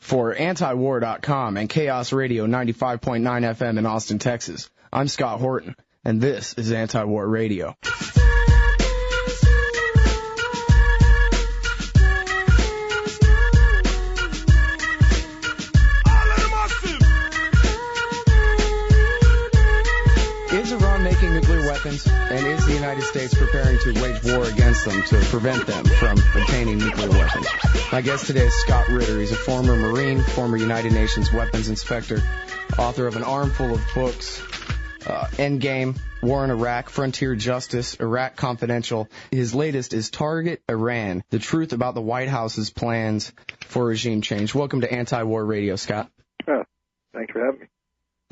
For antiwar.com and Chaos Radio 95.9 FM in Austin, Texas, I'm Scott Horton, and this is Anti-War Radio. Is Iran making nuclear weapons, and is the United States preparing to wage war against them to prevent them from obtaining nuclear weapons? My guest today is Scott Ritter. He's a former Marine, former United Nations weapons inspector, author of an armful of books, Endgame, War in Iraq, Frontier Justice, Iraq Confidential. His latest is Target Iran, the truth about the White House's plans for regime change. Welcome to Anti-War Radio, Scott. Thanks for having me.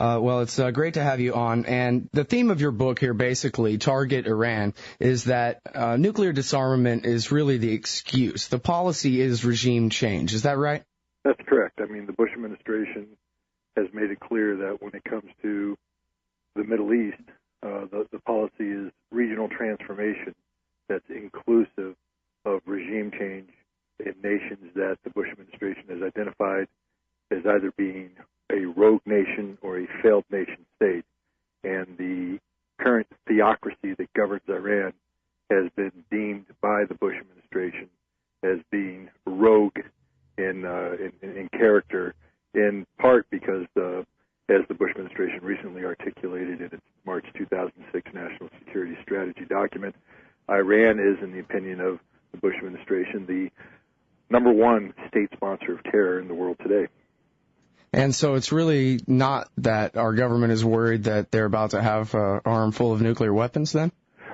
Well, it's great to have you on. And the theme of your book here, basically, Target Iran, is that nuclear disarmament is really the excuse. The policy is regime change. Is that right? That's correct. I mean, the Bush administration has made it clear that when it comes to the Middle East, the policy is regional transformation that's inclusive of regime change in nations that the Bush administration has identified as either being a rogue nation or a failed nation state. And the current theocracy that governs Iran has been deemed by the Bush administration as being rogue in character, in part because, as the Bush administration recently articulated in its March 2006 National Security Strategy document, Iran is, in the opinion of the Bush administration, the number one state sponsor of terror in the world today. And so it's really not that our government is worried that they're about to have an arm full of nuclear weapons, then?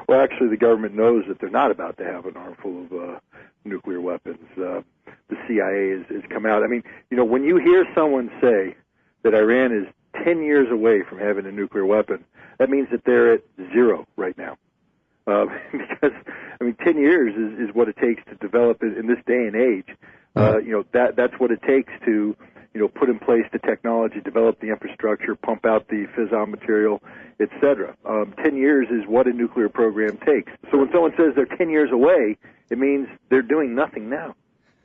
Well, actually, the government knows that they're not about to have an arm full of nuclear weapons. The CIA has come out. I mean, you know, when you hear someone say that Iran is 10 years away from having a nuclear weapon, that means that they're at zero right now. Because, I mean, 10 years is what it takes to develop it in this day and age. You know, that's what it takes to, you know, put in place the technology, develop the infrastructure, pump out the fissile material, etc. 10 years is what a nuclear program takes. So when someone says they're 10 years away, it means they're doing nothing now.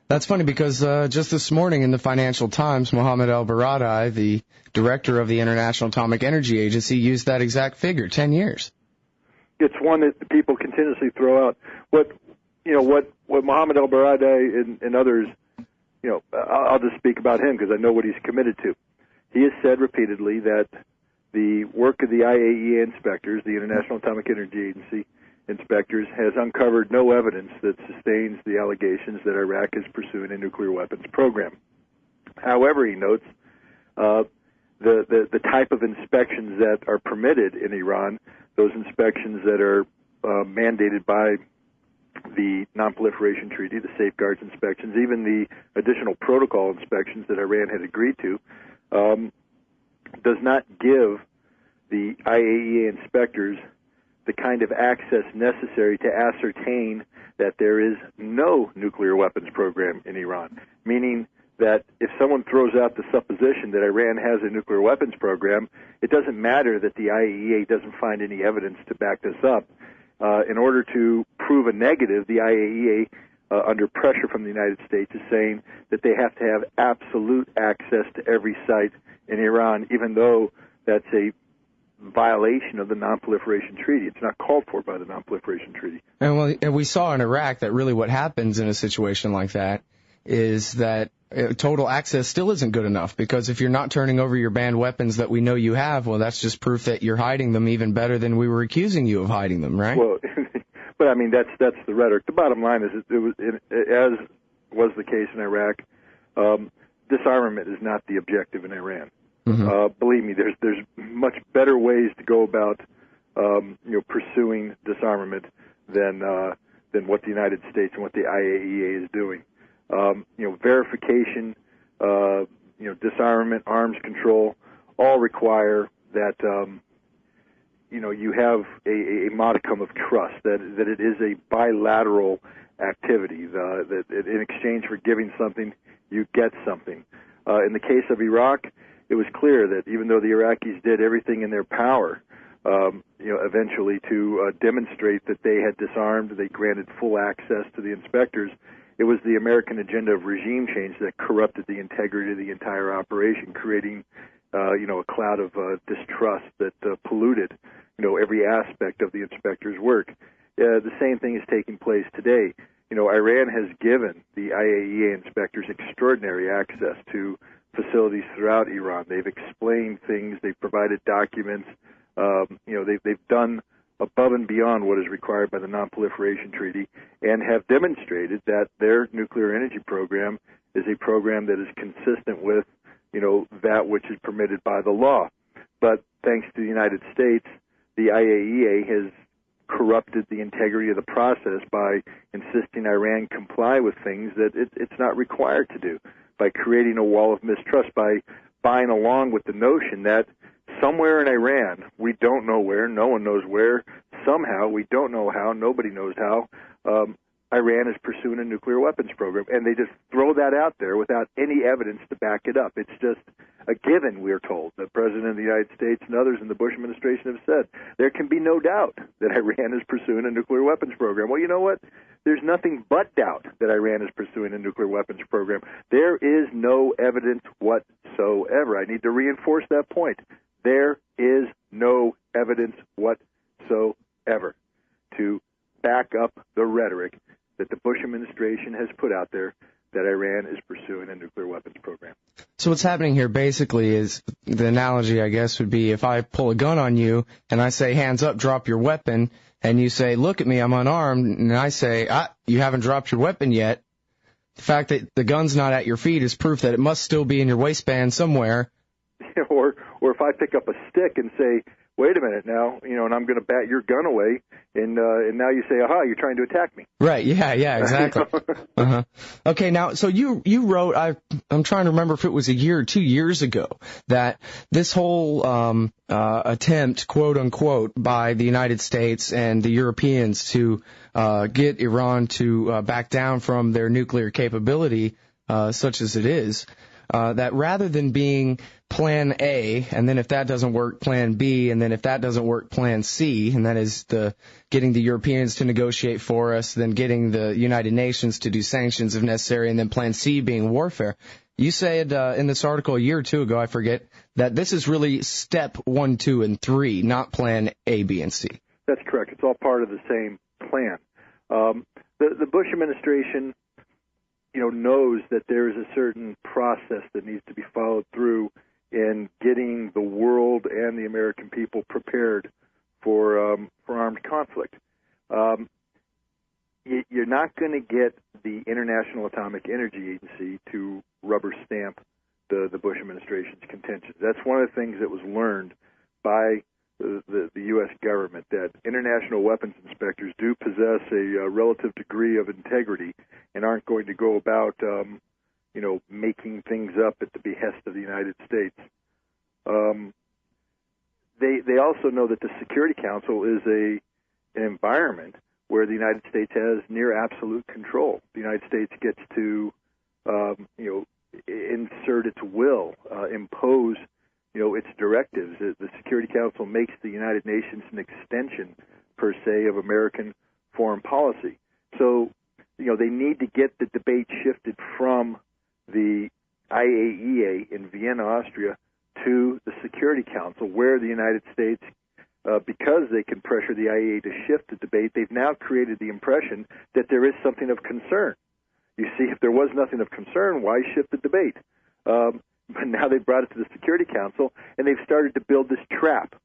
That's funny because just this morning in the Financial Times, Mohammed El-Baradei, the director of the International Atomic Energy Agency, used that exact figure, 10 years. It's one that people continuously throw out. What Mohammed El-Baradei and others, you know, I'll just speak about him because I know what he's committed to. He has said repeatedly that the work of the IAEA inspectors, the International Atomic Energy Agency inspectors, has uncovered no evidence that sustains the allegations that Iraq is pursuing a nuclear weapons program. However, he notes the type of inspections that are permitted in Iran, those inspections that are mandated by the Non-Proliferation Treaty, the safeguards inspections, even the additional protocol inspections that Iran had agreed to, does not give the IAEA inspectors the kind of access necessary to ascertain that there is no nuclear weapons program in Iran, meaning that if someone throws out the supposition that Iran has a nuclear weapons program, it doesn't matter that the IAEA doesn't find any evidence to back this up. In order to prove a negative, the IAEA, under pressure from the United States, is saying that they have to have absolute access to every site in Iran, even though that's a violation of the Non-Proliferation Treaty. It's not called for by the Non-Proliferation Treaty. And we saw in Iraq that really what happens in a situation like that is that total access still isn't good enough, because if you're not turning over your banned weapons that we know you have, well, that's just proof that you're hiding them even better than we were accusing you of hiding them, right? Well, but I mean, that's the rhetoric. The bottom line is, as was the case in Iraq, disarmament is not the objective in Iran. Mm-hmm. Believe me, there's much better ways to go about pursuing disarmament than what the United States and what the IAEA is doing. Verification, disarmament, arms control, all require that you have a modicum of trust, that it is a bilateral activity, that in exchange for giving something, you get something. In the case of Iraq, it was clear that even though the Iraqis did everything in their power, eventually to demonstrate that they had disarmed, they granted full access to the inspectors, it was the American agenda of regime change that corrupted the integrity of the entire operation, creating a cloud of distrust that polluted every aspect of the inspector's work. The same thing is taking place today. Iran has given the IAEA inspectors extraordinary access to facilities throughout Iran. They've explained things. They've provided documents. They've done above and beyond what is required by the Non-Proliferation Treaty, and have demonstrated that their nuclear energy program is a program that is consistent with, that which is permitted by the law. But thanks to the United States, the IAEA has corrupted the integrity of the process by insisting Iran comply with things that it's not required to do, by creating a wall of mistrust, by buying along with the notion that somewhere in Iran, we don't know where, no one knows where, somehow, we don't know how, nobody knows how, Iran is pursuing a nuclear weapons program. And they just throw that out there without any evidence to back it up. It's just a given, we're told. The President of the United States and others in the Bush administration have said there can be no doubt that Iran is pursuing a nuclear weapons program. Well, you know what? There's nothing but doubt that Iran is pursuing a nuclear weapons program. There is no evidence whatsoever. I need to reinforce that point. There is no evidence whatsoever to back up the rhetoric that the Bush administration has put out there that Iran is pursuing a nuclear weapons program. So what's happening here basically is, the analogy, I guess, would be if I pull a gun on you and I say, hands up, drop your weapon, and you say, look at me, I'm unarmed, and I say, you haven't dropped your weapon yet. The fact that the gun's not at your feet is proof that it must still be in your waistband somewhere. Or if I pick up a stick and say, wait a minute now, and I'm going to bat your gun away, and now you say, aha, you're trying to attack me. Right, yeah, exactly. Uh-huh. Okay, now, so you wrote, I'm trying to remember if it was a year or 2 years ago, that this whole attempt, quote unquote, by the United States and the Europeans to get Iran to back down from their nuclear capability, such as it is, that rather than being plan A, and then if that doesn't work, plan B, and then if that doesn't work, plan C, and that is getting the Europeans to negotiate for us, then getting the United Nations to do sanctions if necessary, and then plan C being warfare. You said in this article a year or two ago, I forget, that this is really step 1, 2, and 3, not plan A, B, and C. That's correct. It's all part of the same plan. The Bush administration knows that there is a certain process that needs to be followed through in getting the world and the American people prepared for armed conflict. You're not going to get the International Atomic Energy Agency to rubber stamp the Bush administration's contentions. That's one of the things that was learned by the U.S. government, that international weapons inspectors do possess a relative degree of integrity and aren't going to go about, making things up at the behest of the United States. They also know that the Security Council is an environment where the United States has near absolute control. The United States gets to, insert its will, impose its directives. The Security Council makes the United Nations an extension, per se, of American foreign policy. So, they need to get the debate shifted from the IAEA in Vienna, Austria, to the Security Council, where the United States, because they can pressure the IAEA to shift the debate, they've now created the impression that there is something of concern. You see, if there was nothing of concern, why shift the debate? But now they've brought it to the Security Council, and they've started to build this trap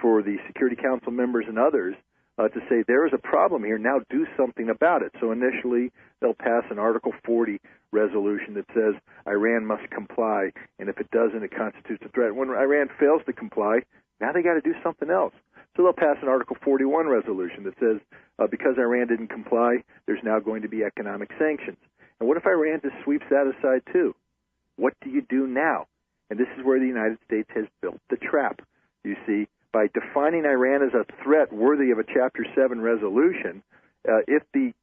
for the Security Council members and others to say, there is a problem here, now do something about it. So initially, they'll pass an Article 40 resolution that says Iran must comply, and if it doesn't, it constitutes a threat. When Iran fails to comply, now they got to do something else. So they'll pass an Article 41 resolution that says, because Iran didn't comply, there's now going to be economic sanctions. And what if Iran just sweeps that aside too? What do you do now? And this is where the United States has built the trap. You see, by defining Iran as a threat worthy of a Chapter 7 resolution, if the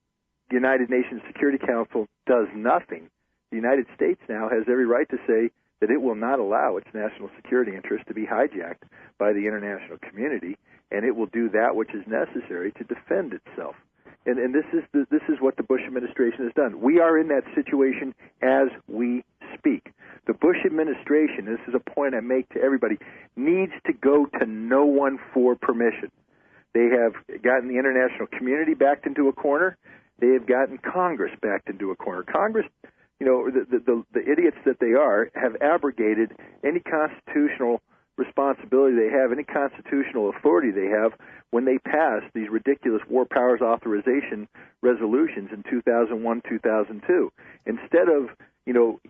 United Nations Security Council does nothing, the United States now has every right to say that it will not allow its national security interests to be hijacked by the international community, and it will do that which is necessary to defend itself. And this is what the Bush administration has done. We are in that situation as we speak. The Bush administration, this is a point I make to everybody, needs to go to no one for permission. They have gotten the international community backed into a corner. They have gotten Congress backed into a corner. Congress, the idiots that they are, have abrogated any constitutional responsibility they have, any constitutional authority they have when they pass these ridiculous war powers authorization resolutions in 2001, 2002. Instead of,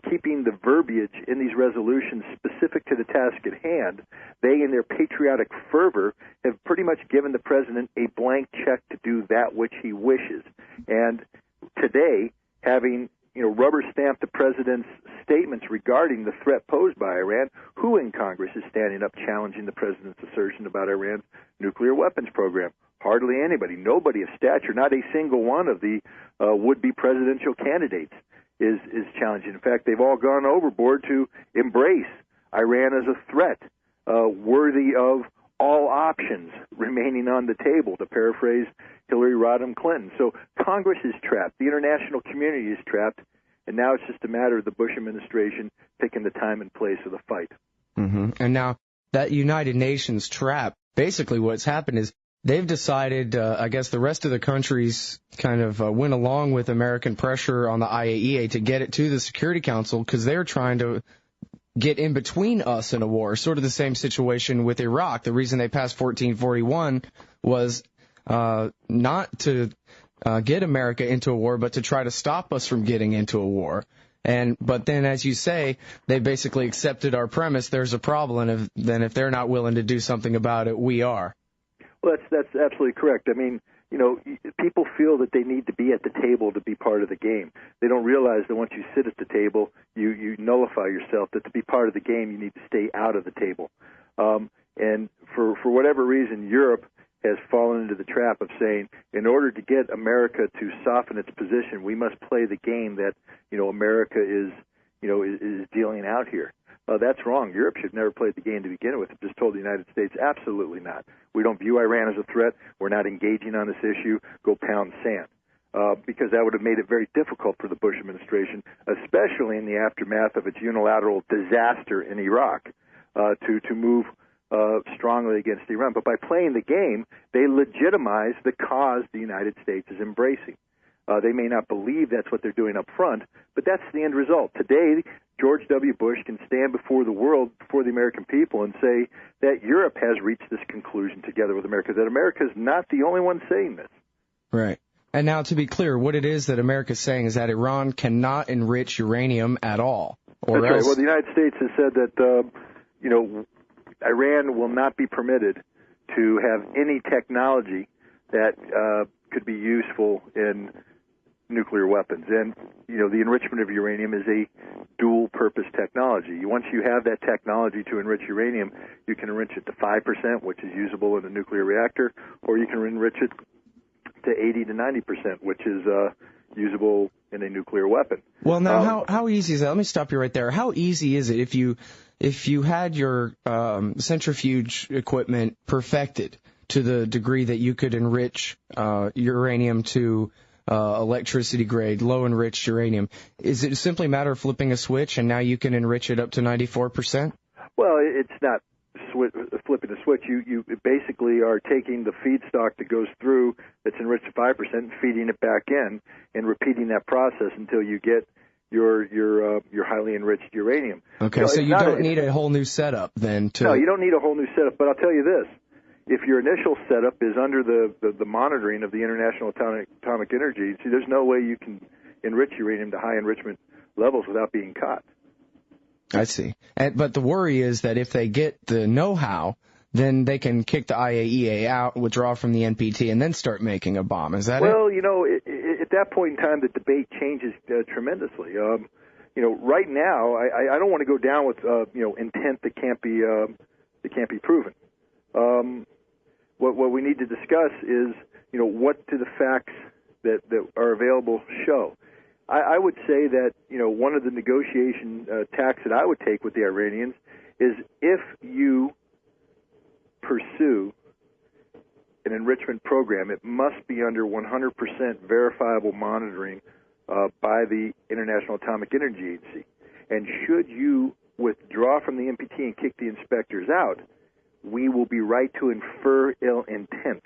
keeping the verbiage in these resolutions specific to the task at hand, they, in their patriotic fervor, have pretty much given the president a blank check to do that which he wishes. And today, having rubber stamp the president's statements regarding the threat posed by Iran, who in Congress is standing up challenging the president's assertion about Iran's nuclear weapons program? Hardly anybody. Nobody of stature, not a single one of the would-be presidential candidates is challenging. In fact, they've all gone overboard to embrace Iran as a threat worthy of all options remaining on the table, to paraphrase Hillary Rodham Clinton. So Congress is trapped. The international community is trapped. And now it's just a matter of the Bush administration picking the time and place of the fight. Mm-hmm. And now that United Nations trap, basically what's happened is they've decided, I guess the rest of the countries kind of went along with American pressure on the IAEA to get it to the Security Council because they're trying to get in between us in a war. Sort of the same situation with Iraq. The reason they passed 1441 was not to get America into a war, but to try to stop us from getting into a war. But then, as you say, they basically accepted our premise. There's a problem, and then if they're not willing to do something about it, we are. Well, that's absolutely correct. I mean, people feel that they need to be at the table to be part of the game. They don't realize that once you sit at the table, you nullify yourself. That to be part of the game, you need to stay out of the table. And for whatever reason, Europe has fallen into the trap of saying, in order to get America to soften its position, we must play the game that America is dealing out here. That's wrong. Europe should never played the game to begin with. It just told the United States, absolutely not. We don't view Iran as a threat. We're not engaging on this issue. Go pound sand. Because that would have made it very difficult for the Bush administration, especially in the aftermath of its unilateral disaster in Iraq, to move strongly against Iran. But by playing the game, they legitimize the cause the United States is embracing. They may not believe that's what they're doing up front, but that's the end result. Today, George W. Bush can stand before the world, before the American people, and say that Europe has reached this conclusion together with America, that America is not the only one saying this. Right. And now, to be clear, what it is that America is saying is that Iran cannot enrich uranium at all. That's right. Well, the United States has said that, Iran will not be permitted to have any technology that could be useful in nuclear weapons. And, the enrichment of uranium is a dual-purpose technology. Once you have that technology to enrich uranium, you can enrich it to 5%, which is usable in a nuclear reactor, or you can enrich it to 80 to 90%, which is usable in a nuclear weapon. Well, now, how easy is that? Let me stop you right there. How easy is it if you had your centrifuge equipment perfected to the degree that you could enrich uranium to electricity grade, low enriched uranium? Is it simply a matter of flipping a switch and now you can enrich it up to 94%? Well, it's not flipping a switch. You basically are taking the feedstock that goes through that's enriched to 5% and feeding it back in and repeating that process until you get your highly enriched uranium. Okay, so you don't need a whole new setup then to... No, you don't need a whole new setup, but I'll tell you this. If your initial setup is under the monitoring of the International Atomic Energy, there's no way you can enrich uranium to high enrichment levels without being caught. I see. But the worry is that if they get the know-how, then they can kick the IAEA out, withdraw from the NPT, and then start making a bomb. Is that it? Well, at that point in time, the debate changes tremendously. Right now, I don't want to go down with intent that can't be proven. What we need to discuss is what do the facts that are available show. I would say that one of the negotiation tacks that I would take with the Iranians is if you pursue an enrichment program, it must be under 100% verifiable monitoring by the International Atomic Energy Agency. And should you withdraw from the NPT and kick the inspectors out, we will be right to infer ill intent.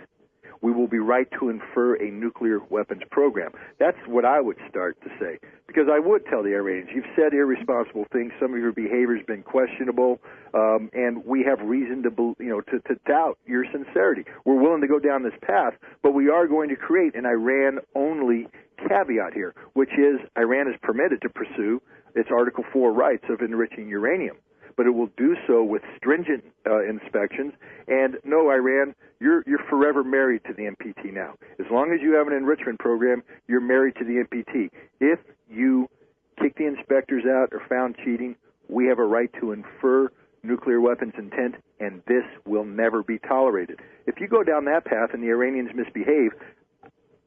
We will be right to infer a nuclear weapons program. That's what I would start to say. Because I would tell the Iranians, you've said irresponsible things. Some of your behavior has been questionable, and we have reason to doubt your sincerity. We're willing to go down this path, but we are going to create an Iran-only caveat here, which is Iran is permitted to pursue its Article 4 rights of enriching uranium. But it will do so with stringent inspections. And no, Iran, you're forever married to the NPT now. As long as you have an enrichment program, you're married to the NPT. If you kick the inspectors out or found cheating, we have a right to infer nuclear weapons intent, and this will never be tolerated. If you go down that path and the Iranians misbehave,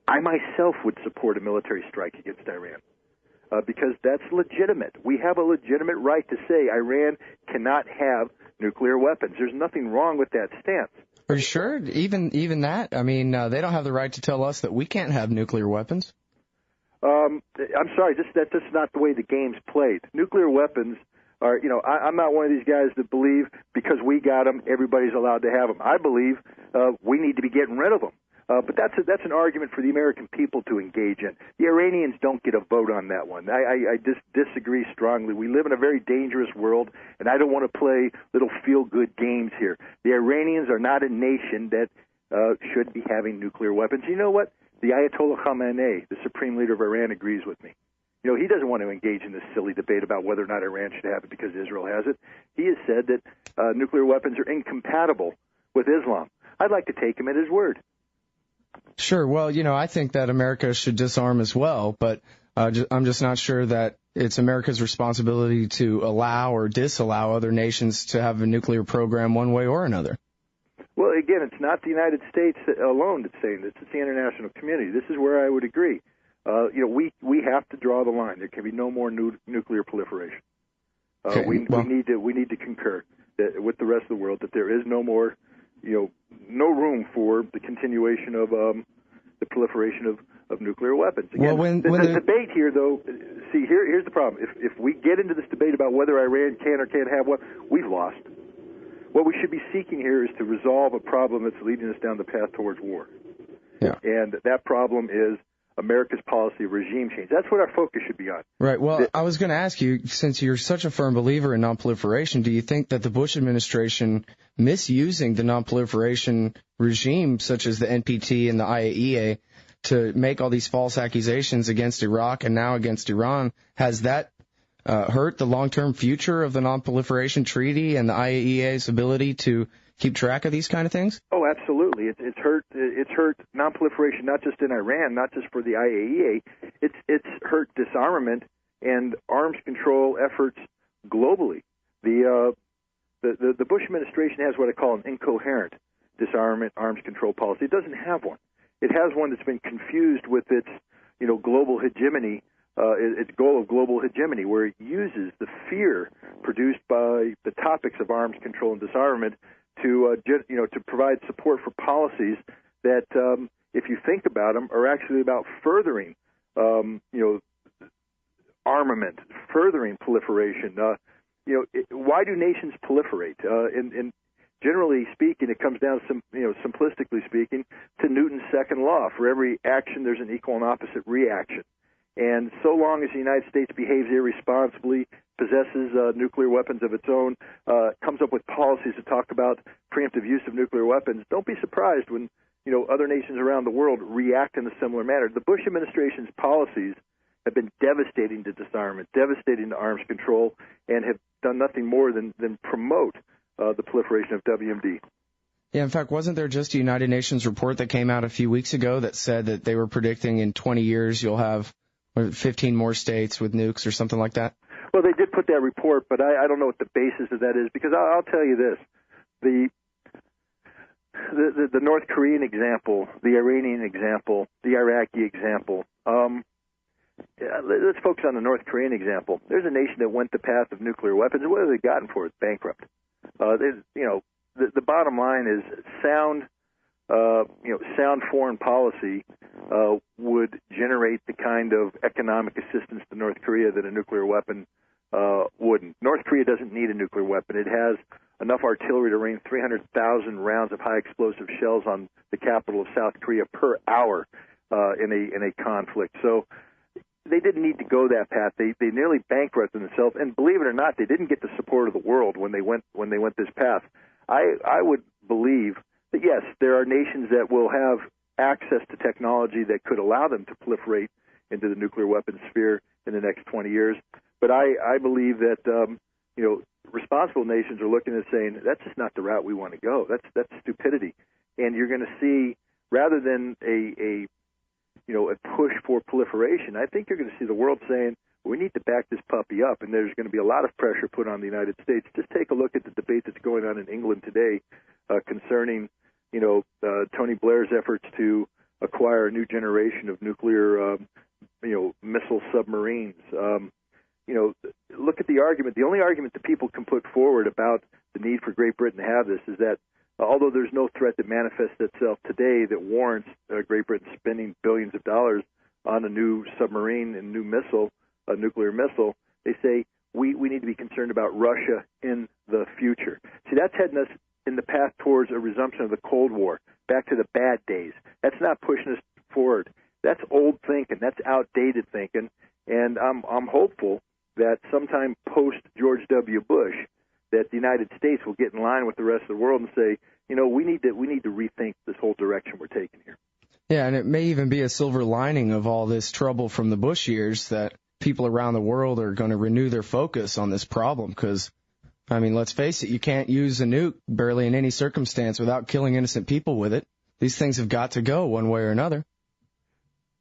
I myself would support a military strike against Iran. Because that's legitimate. We have a legitimate right to say Iran cannot have nuclear weapons. There's nothing wrong with that stance. Are you sure? Even that? I mean, they don't have the right to tell us that we can't have nuclear weapons. I'm sorry, that's just not the way the game's played. Nuclear weapons are, I'm not one of these guys that believe because we got them, everybody's allowed to have them. I believe we need to be getting rid of them. But that's an argument for the American people to engage in. The Iranians don't get a vote on that one. I disagree strongly. We live in a very dangerous world, and I don't want to play little feel-good games here. The Iranians are not a nation that should be having nuclear weapons. You know what? The Ayatollah Khamenei, the supreme leader of Iran, agrees with me. He doesn't want to engage in this silly debate about whether or not Iran should have it because Israel has it. He has said that nuclear weapons are incompatible with Islam. I'd like to take him at his word. Sure. Well, I think that America should disarm as well, but I'm just not sure that it's America's responsibility to allow or disallow other nations to have a nuclear program one way or another. Well, again, it's not the United States alone that's saying this. It's the international community. This is where I would agree. We have to draw the line. There can be no more nuclear proliferation. Okay, we need to concur that with the rest of the world that there is no more, no room for the continuation of the proliferation of nuclear weapons. Again, the debate here, though, see, here's the problem. If we get into this debate about whether Iran can or can't have one, we've lost. What we should be seeking here is to resolve a problem that's leading us down the path towards war. Yeah. And that problem is America's policy of regime change. That's what our focus should be on. Right. Well, I was going to ask you, since you're such a firm believer in nonproliferation, do you think that the Bush administration misusing the nonproliferation regime, such as the NPT and the IAEA, to make all these false accusations against Iraq and now against Iran, has that hurt the long-term future of the nonproliferation treaty and the IAEA's ability to keep track of these kind of things? Oh, absolutely. It's hurt nonproliferation not just in Iran, not just for the IAEA. It's hurt disarmament and arms control efforts globally. The Bush administration has what I call an incoherent disarmament arms control policy. It doesn't have one. It has one that's been confused with its global hegemony. Its goal of global hegemony, where it uses the fear produced by the topics of arms control and disarmament to provide support for policies that, if you think about them, are actually about furthering, armament, furthering proliferation. Why do nations proliferate? And generally speaking, it comes down, simplistically speaking, to Newton's second law: for every action, there's an equal and opposite reaction. And so long as the United States behaves irresponsibly, possesses nuclear weapons of its own, comes up with policies that talk about preemptive use of nuclear weapons, don't be surprised when other nations around the world react in a similar manner. The Bush administration's policies have been devastating to disarmament, devastating to arms control, and have done nothing more than promote the proliferation of WMD. Yeah, in fact, wasn't there just a United Nations report that came out a few weeks ago that said that they were predicting in 20 years you'll have 15 more states with nukes or something like that? Well, they did put that report, but I don't know what the basis of that is, because I'll tell you this. The North Korean example, the Iranian example, the Iraqi example. Let's focus on the North Korean example. There's a nation that went the path of nuclear weapons. What have they gotten for it? Bankrupt. The bottom line is sound sound foreign policy would generate the kind of economic assistance to North Korea that a nuclear weapon wouldn't. North Korea doesn't need a nuclear weapon. It has enough artillery to rain 300,000 rounds of high explosive shells on the capital of South Korea per hour in a conflict. So they didn't need to go that path. They nearly bankrupted themselves, and believe it or not, they didn't get the support of the world when they went this path. I would believe that yes, there are nations that will have access to technology that could allow them to proliferate into the nuclear weapons sphere in the next 20 years. But I believe that responsible nations are looking and saying that's just not the route we want to go. That's stupidity, and you're going to see rather than a push for proliferation. I think you're going to see the world saying we need to back this puppy up, and there's going to be a lot of pressure put on the United States. Just take a look at the debate that's going on in England today concerning Tony Blair's efforts to acquire a new generation of nuclear missile submarines. Look at the argument. The only argument that people can put forward about the need for Great Britain to have this is that although there's no threat that manifests itself today that warrants Great Britain spending billions of dollars on a new submarine and new missile, a nuclear missile, they say we need to be concerned about Russia in the future. See, that's heading us in the path towards a resumption of the Cold War, back to the bad days. That's not pushing us forward. That's old thinking. That's outdated thinking. And I'm hopeful that sometime post George W. Bush, that the United States will get in line with the rest of the world and say, we need to rethink this whole direction we're taking here. Yeah, and it may even be a silver lining of all this trouble from the Bush years that people around the world are going to renew their focus on this problem because, let's face it, you can't use a nuke barely in any circumstance without killing innocent people with it. These things have got to go one way or another.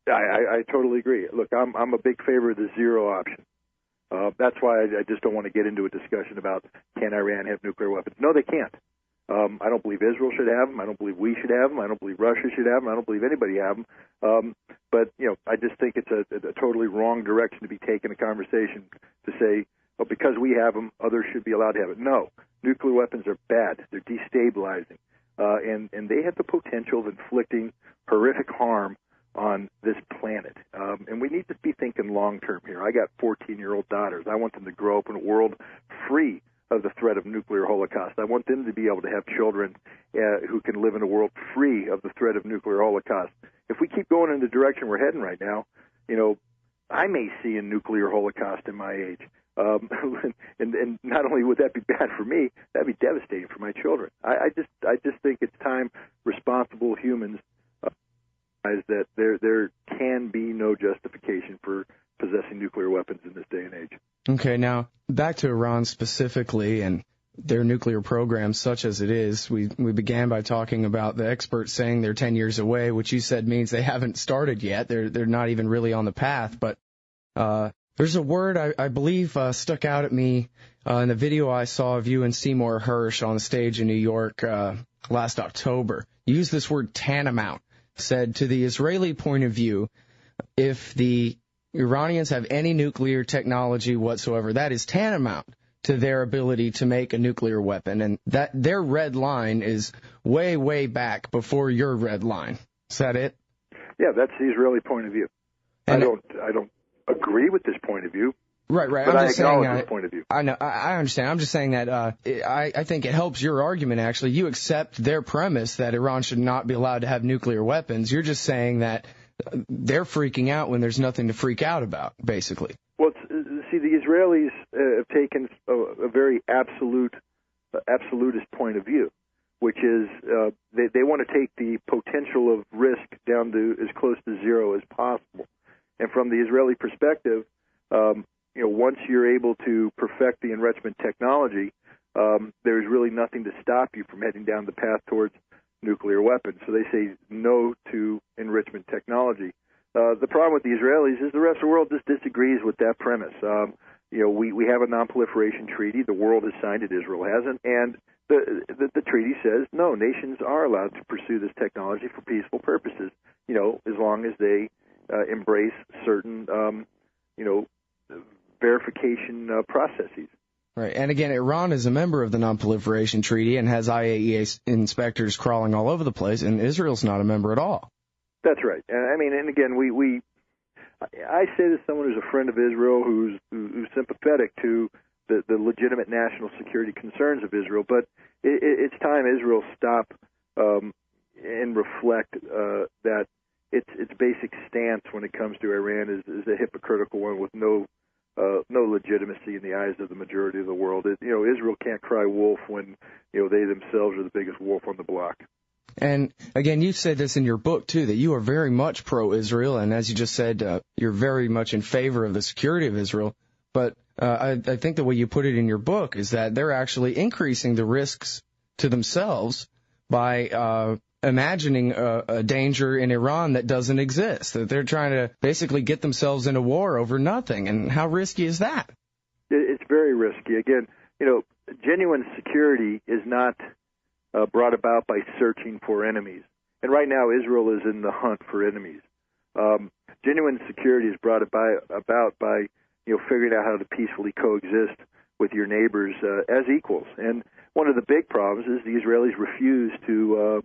I totally agree. Look, I'm a big favor of the zero option. That's why I just don't want to get into a discussion about can Iran have nuclear weapons. No, they can't. I don't believe Israel should have them. I don't believe we should have them. I don't believe Russia should have them. I don't believe anybody have them. But I just think it's a totally wrong direction to be taking a conversation to say, because we have them, others should be allowed to have it. No, nuclear weapons are bad. They're destabilizing, and they have the potential of inflicting horrific harm on this planet. And we need to be thinking long-term here. I got 14-year-old daughters. I want them to grow up in a world free of the threat of nuclear holocaust. I want them to be able to have children who can live in a world free of the threat of nuclear holocaust. If we keep going in the direction we're heading right now, I may see a nuclear holocaust in my age. And not only would that be bad for me, that'd be devastating for my children. I just think it's time responsible humans that there can be no justification for possessing nuclear weapons in this day and age. Okay, now back to Iran specifically and their nuclear program, such as it is. We began by talking about the experts saying they're 10 years away, which you said means they haven't started yet. They're not even really on the path. But there's a word I believe stuck out at me in the video I saw of you and Seymour Hersh on stage in New York last October. You used this word tantamount. Said, to the Israeli point of view, if the Iranians have any nuclear technology whatsoever, that is tantamount to their ability to make a nuclear weapon, and that their red line is way, way back before your red line. Is that it? Yeah, that's the Israeli point of view. And I don't agree with this point of view. Right. But I acknowledge this point of view. I know. I understand. I'm just saying that I think it helps your argument, actually. You accept their premise that Iran should not be allowed to have nuclear weapons. You're just saying that they're freaking out when there's nothing to freak out about, basically. Well, see, the Israelis have taken a very absolutist point of view, which is they want to take the potential of risk down to as close to zero as possible. And from the Israeli perspective, once you're able to perfect the enrichment technology, there's really nothing to stop you from heading down the path towards nuclear weapons. So they say no to enrichment technology. The problem with the Israelis is the rest of the world just disagrees with that premise. We have a non-proliferation treaty. The world has signed it. Israel hasn't. And the treaty says, no, nations are allowed to pursue this technology for peaceful purposes, as long as they embrace certain, verification processes. Right. And again, Iran is a member of the Non-Proliferation Treaty and has IAEA inspectors crawling all over the place, and Israel's not a member at all. That's right. And I mean, and again, I say this as someone who's a friend of Israel, who's sympathetic to the legitimate national security concerns of Israel, but it's time Israel stop and reflect that its basic stance when it comes to Iran is a hypocritical one with no legitimacy in the eyes of the majority of the world. Israel can't cry wolf when they themselves are the biggest wolf on the block. And again, you said this in your book too, that you are very much pro-Israel, and as you just said, you're very much in favor of the security of Israel. But I think the way you put it in your book is that they're actually increasing the risks to themselves by imagining a danger in Iran that doesn't exist, that they're trying to basically get themselves in a war over nothing. And how risky is that? It's very risky. Again, genuine security is not brought about by searching for enemies. And right now, Israel is in the hunt for enemies. Genuine security is brought about by figuring out how to peacefully coexist with your neighbors as equals. And one of the big problems is the Israelis refuse to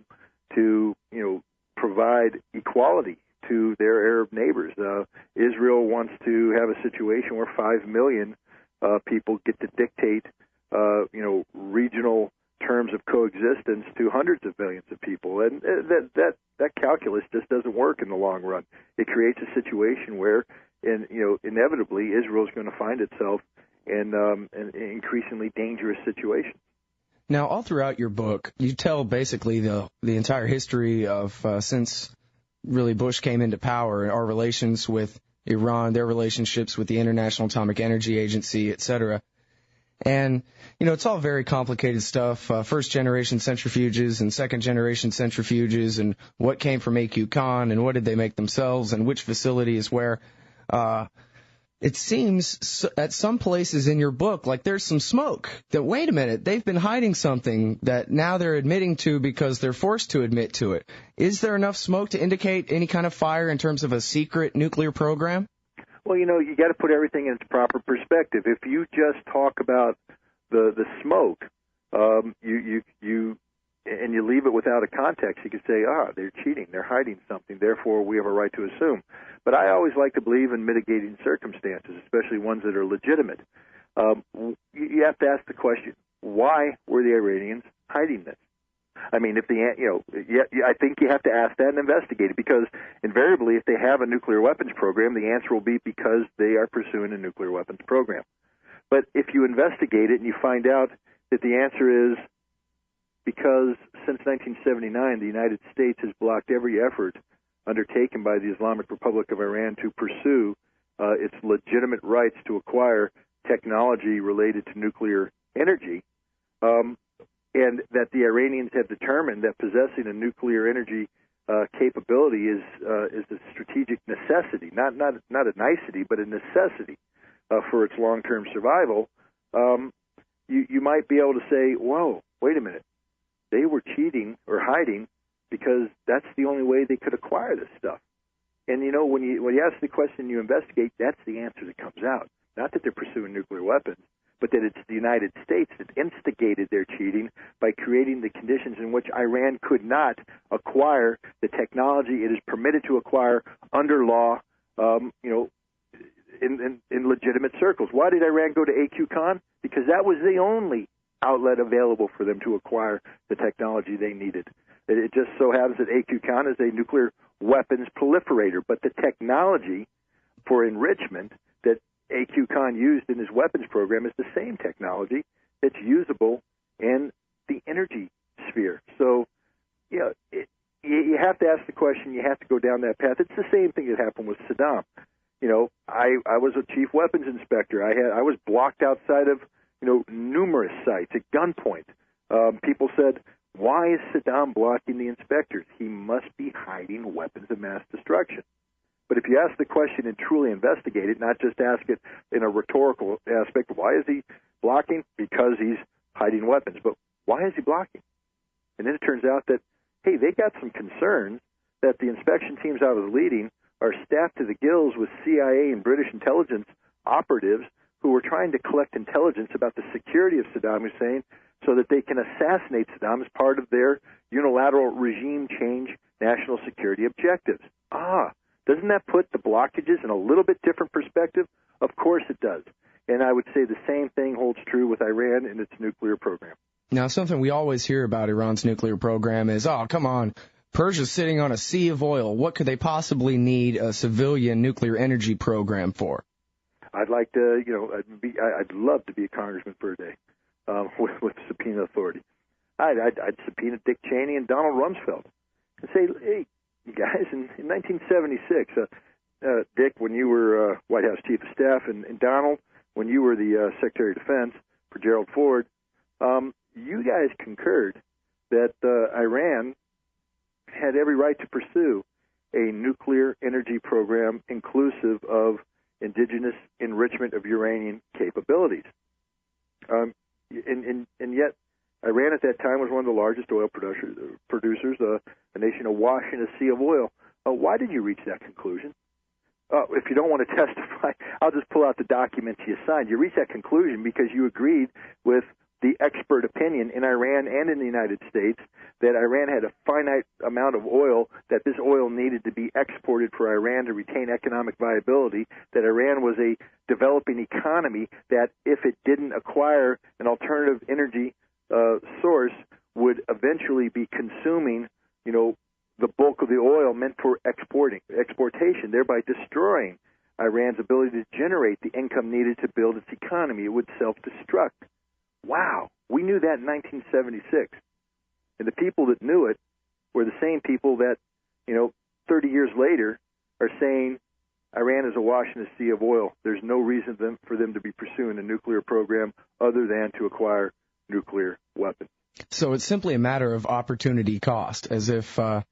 provide equality to their Arab neighbors. Israel wants to have a situation where 5 million people get to dictate, regional terms of coexistence to hundreds of millions of people, and that calculus just doesn't work in the long run. It creates a situation where, inevitably, Israel is going to find itself in an increasingly dangerous situation. Now, all throughout your book, you tell basically the entire history of since really Bush came into power, our relations with Iran, their relationships with the International Atomic Energy Agency, etc. And, it's all very complicated stuff, first-generation centrifuges and second-generation centrifuges, and what came from AQ Khan, and what did they make themselves, and which facility is where. It seems at some places in your book like there's some smoke, that, wait a minute, they've been hiding something that now they're admitting to because they're forced to admit to it. Is there enough smoke to indicate any kind of fire in terms of a secret nuclear program? Well, you got to put everything in its proper perspective. If you just talk about the smoke, and you leave it without a context, you could say, they're cheating, they're hiding something, therefore we have a right to assume. But I always like to believe in mitigating circumstances, especially ones that are legitimate. You have to ask the question, why were the Iranians hiding this? I mean, I think you have to ask that and investigate it, because invariably, if they have a nuclear weapons program, the answer will be because they are pursuing a nuclear weapons program. But if you investigate it and you find out that the answer is because since 1979, the United States has blocked every effort undertaken by the Islamic Republic of Iran to pursue its legitimate rights to acquire technology related to nuclear energy, and that the Iranians have determined that possessing a nuclear energy capability is a strategic necessity, not a nicety, but a necessity for its long-term survival, you might be able to say, whoa, wait a minute, they were cheating or hiding because that's the only way they could acquire this stuff. And, when you ask the question, you investigate, that's the answer that comes out. Not that they're pursuing nuclear weapons, but that it's the United States that instigated their cheating by creating the conditions in which Iran could not acquire the technology it is permitted to acquire under law, in legitimate circles. Why did Iran go to AQ Khan? Because that was the only outlet available for them to acquire the technology they needed. It just so happens that AQ Khan is a nuclear weapons proliferator, but the technology for enrichment that AQ Khan used in his weapons program is the same technology that's usable in the energy sphere. So, you have to ask the question, you have to go down that path. It's the same thing that happened with Saddam. I was a chief weapons inspector. I was blocked outside of, numerous sites at gunpoint. People said, why is Saddam blocking the inspectors? He must be hiding weapons of mass destruction. But if you ask the question and truly investigate it, not just ask it in a rhetorical aspect, why is he blocking? Because he's hiding weapons. But why is he blocking? And then it turns out that, hey, they got some concerns that the inspection teams I was leading are staffed to the gills with CIA and British intelligence operatives who were trying to collect intelligence about the security of Saddam Hussein so that they can assassinate Saddam as part of their unilateral regime change national security objectives. Doesn't that put the blockages in a little bit different perspective? Of course it does. And I would say the same thing holds true with Iran and its nuclear program. Now, something we always hear about Iran's nuclear program is, oh, come on, Persia's sitting on a sea of oil. What could they possibly need a civilian nuclear energy program for? I'd like to, I'd love to be a congressman for a day with subpoena authority. I'd subpoena Dick Cheney and Donald Rumsfeld and say, hey, you guys, in 1976, Dick, when you were White House Chief of Staff, and Donald, when you were the Secretary of Defense for Gerald Ford, you guys concurred that Iran had every right to pursue a nuclear energy program inclusive of indigenous enrichment of uranium capabilities. And yet, Iran at that time was one of the largest oil producers, a nation awash in a sea of oil. Why did you reach that conclusion? If you don't want to testify, I'll just pull out the documents you signed. You reached that conclusion because you agreed with the expert opinion in Iran and in the United States that Iran had a finite amount of oil, that this oil needed to be exported for Iran to retain economic viability, that Iran was a developing economy that if it didn't acquire an alternative energy source would eventually be consuming, the bulk of the oil meant for exportation, thereby destroying Iran's ability to generate the income needed to build its economy. It would self-destruct. Wow, we knew that in 1976. And the people that knew it were the same people that, 30 years later are saying Iran is awash in a sea of oil. There's no reason for them to be pursuing a nuclear program other than to acquire nuclear weapons. So it's simply a matter of opportunity cost, as if I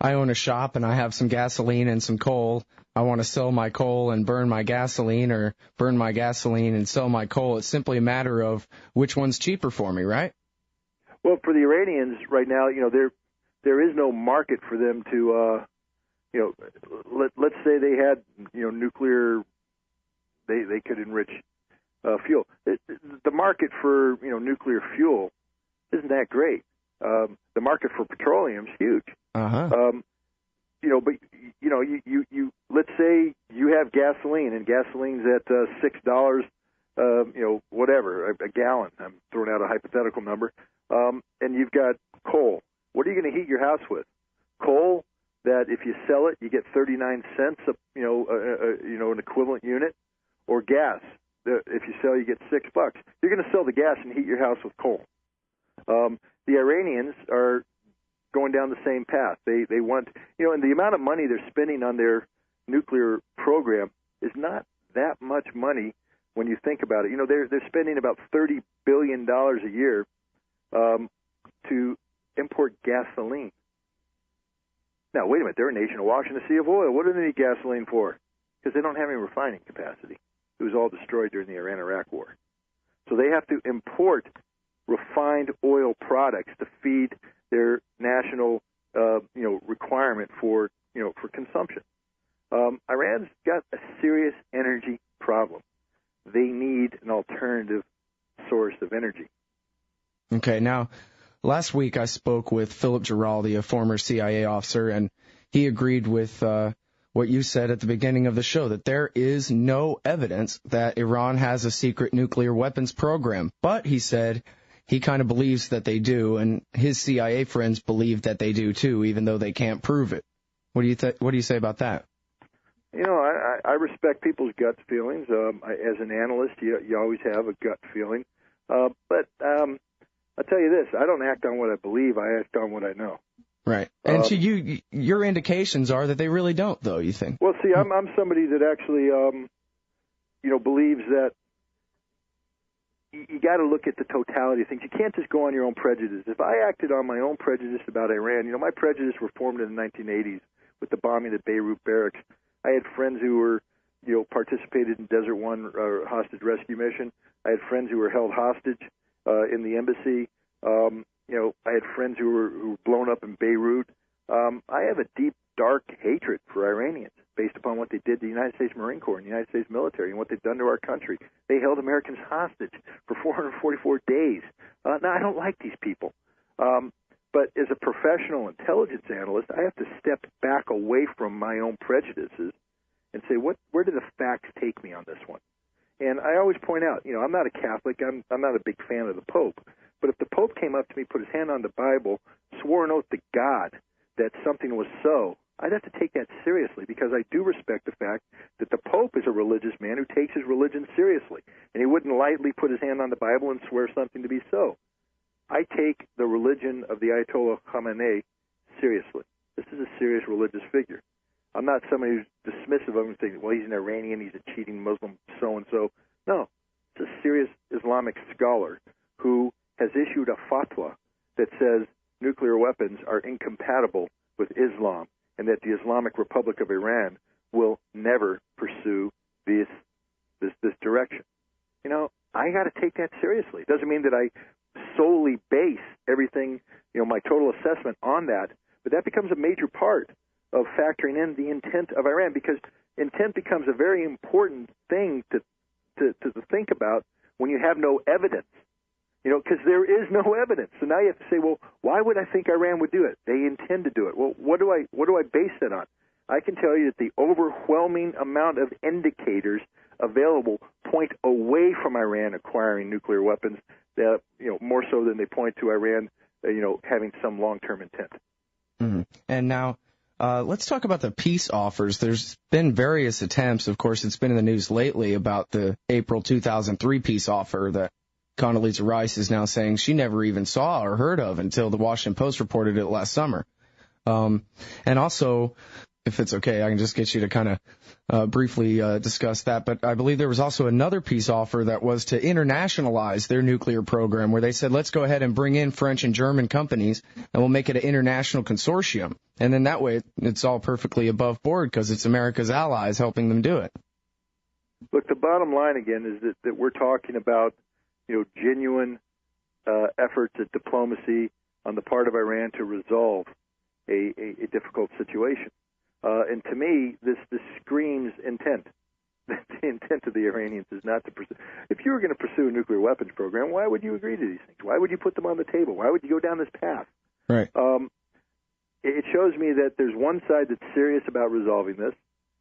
own a shop and I have some gasoline and some coal. I want to sell my coal and burn my gasoline, or burn my gasoline and sell my coal. It's simply a matter of which one's cheaper for me, right? Well, for the Iranians right now, there is no market for them to, let's say they had, nuclear, they could enrich fuel. The market for, nuclear fuel isn't that great. The market for petroleum is huge. But you let's say you have gasoline, and gasoline's at $6, whatever, a gallon. I'm throwing out a hypothetical number. And you've got coal. What are you going to heat your house with? Coal that if you sell it, you get 39 cents, an equivalent unit, or gas. If you sell, you get $6. You're going to sell the gas and heat your house with coal. The Iranians are going down the same path. They want, and the amount of money they're spending on their nuclear program is not that much money when you think about it. They're spending about $30 billion a year to import gasoline. Now, wait a minute. They're a nation awash in a sea of oil. What do they need gasoline for? Because they don't have any refining capacity. It was all destroyed during the Iran-Iraq War. So they have to import refined oil products to feed their national, requirement for consumption. Iran's got a serious energy problem. They need an alternative source of energy. Okay, now, last week I spoke with Philip Giraldi, a former CIA officer, and he agreed with what you said at the beginning of the show, that there is no evidence that Iran has a secret nuclear weapons program. But he said he kind of believes that they do, and his CIA friends believe that they do too, even though they can't prove it. What do you say about that? I respect people's gut feelings. As an analyst, you always have a gut feeling. But I'll tell you this, I don't act on what I believe, I act on what I know. Right. And so your indications are that they really don't, though, you think? Well, see, I'm somebody that actually, believes that you got to look at the totality of things. You can't just go on your own prejudice. If I acted on my own prejudice about Iran, my prejudice were formed in the 1980s with the bombing of Beirut barracks. I had friends who were, participated in Desert One hostage rescue mission. I had friends who were held hostage in the embassy. I had friends who were blown up in Beirut. I have a deep, dark hatred for Iranians based upon what they did to the United States Marine Corps and the United States military and what they've done to our country. They held Americans hostage for 444 days. Now, I don't like these people. But as a professional intelligence analyst, I have to step back away from my own prejudices and say, where do the facts take me on this one? And I always point out, I'm not a Catholic. I'm not a big fan of the Pope. But if the Pope came up to me, put his hand on the Bible, swore an oath to God that something was so, I'd have to take that seriously, because I do respect the fact that the Pope is a religious man who takes his religion seriously, and he wouldn't lightly put his hand on the Bible and swear something to be so. I take the religion of the Ayatollah Khamenei seriously. This is a serious religious figure. I'm not somebody who's dismissive of him and saying, well, he's an Iranian, he's a cheating Muslim, so-and-so. No, it's a serious Islamic scholar who has issued a fatwa that says nuclear weapons are incompatible with Islam and that the Islamic Republic of Iran will never pursue this direction. I got to take that seriously. It doesn't mean that I solely base everything, my total assessment on that, but that becomes a major part of factoring in the intent of Iran, because intent becomes a very important thing to think about when you have no evidence. Because there is no evidence. So now you have to say, well, why would I think Iran would do it? They intend to do it. Well, what do I base that on? I can tell you that the overwhelming amount of indicators available point away from Iran acquiring nuclear weapons, that, more so than they point to Iran, having some long-term intent. Mm-hmm. And now, let's talk about the peace offers. There's been various attempts. Of course, it's been in the news lately about the April 2003 peace offer that Condoleezza Rice is now saying she never even saw or heard of until the Washington Post reported it last summer. And also, if it's okay, I can just get you to kind of briefly discuss that. But I believe there was also another peace offer that was to internationalize their nuclear program, where they said, let's go ahead and bring in French and German companies, and we'll make it an international consortium. And then that way it's all perfectly above board because it's America's allies helping them do it. Look, the bottom line, again, is that we're talking about genuine efforts at diplomacy on the part of Iran to resolve a difficult situation. And to me, this screams intent. The intent of the Iranians is not to pursue. If you were going to pursue a nuclear weapons program, why would you agree to these things? Why would you put them on the table? Why would you go down this path? Right. It shows me that there's one side that's serious about resolving this.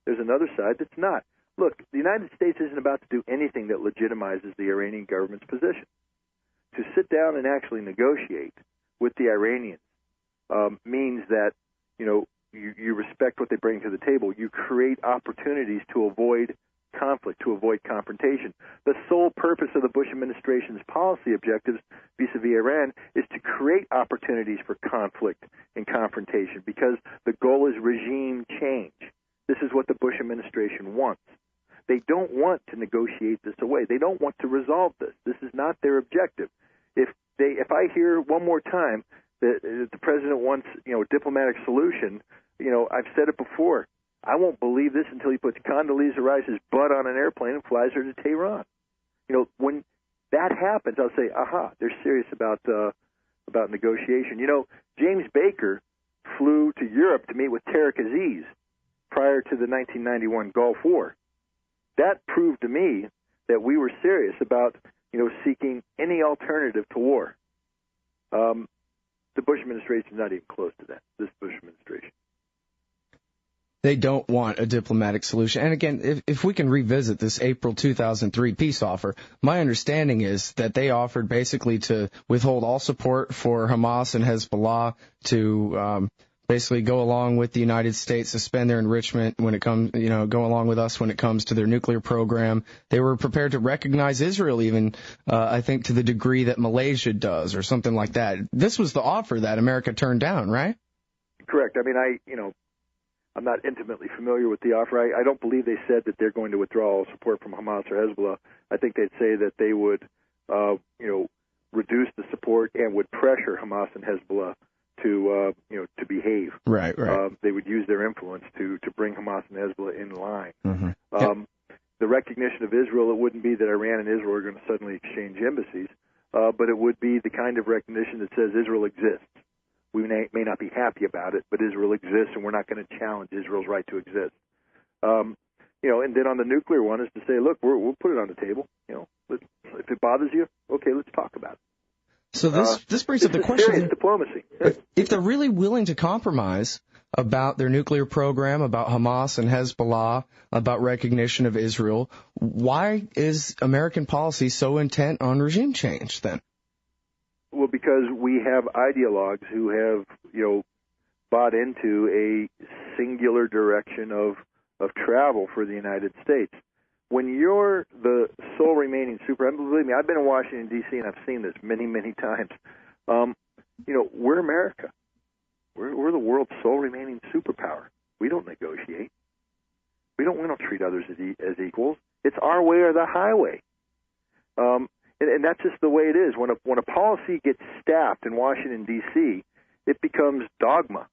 There's another side that's not. Look, the United States isn't about to do anything that legitimizes the Iranian government's position. To sit down and actually negotiate with the Iranians means that, you respect what they bring to the table. You create opportunities to avoid conflict, to avoid confrontation. The sole purpose of the Bush administration's policy objectives vis-a-vis Iran is to create opportunities for conflict and confrontation, because the goal is regime change. This is what the Bush administration wants. They don't want to negotiate this away. They don't want to resolve this. This is not their objective. If I hear one more time that the president wants, a diplomatic solution, I've said it before. I won't believe this until he puts Condoleezza Rice's butt on an airplane and flies her to Tehran. When that happens, I'll say, aha, they're serious about negotiation. James Baker flew to Europe to meet with Tariq Aziz prior to the 1991 Gulf War. That proved to me that we were serious about, seeking any alternative to war. The Bush administration is not even close to that, this Bush administration. They don't want a diplomatic solution. And again, if we can revisit this April 2003 peace offer, my understanding is that they offered basically to withhold all support for Hamas and Hezbollah, to basically go along with the United States, suspend their enrichment when it comes, go along with us when it comes to their nuclear program. They were prepared to recognize Israel even, I think, to the degree that Malaysia does or something like that. This was the offer that America turned down, right? Correct. I mean, I'm not intimately familiar with the offer. I don't believe they said that they're going to withdraw all support from Hamas or Hezbollah. I think they'd say that they would, reduce the support and would pressure Hamas and Hezbollah to behave. Right. They would use their influence to bring Hamas and Hezbollah in line. Mm-hmm. The recognition of Israel, it wouldn't be that Iran and Israel are going to suddenly exchange embassies, but it would be the kind of recognition that says Israel exists. We may not be happy about it, but Israel exists, and we're not going to challenge Israel's right to exist. And then on the nuclear one is to say, look, we'll put it on the table. If it bothers you, okay, let's talk about it. So this brings up the question: serious diplomacy. If they're really willing to compromise about their nuclear program, about Hamas and Hezbollah, about recognition of Israel, why is American policy so intent on regime change then? Well, because we have ideologues who have, bought into a singular direction of travel for the United States. When you're the sole remaining believe me, I've been in Washington, D.C., and I've seen this many, many times. We're America. We're the world's sole remaining superpower. We don't negotiate. We don't treat others as equals. It's our way or the highway. And that's just the way it is. When a policy gets staffed in Washington, D.C., it becomes dogma.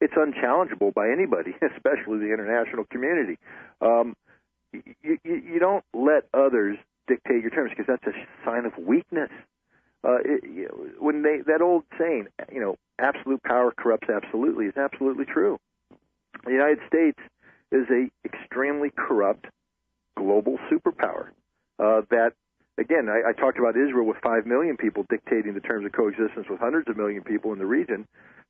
It's unchallengeable by anybody, especially the international community. You don't let others dictate your terms because that's a sign of weakness. That old saying, absolute power corrupts absolutely, is absolutely true. The United States is a extremely corrupt global superpower that. Again, I talked about Israel with 5 million people dictating the terms of coexistence with hundreds of million people in the region.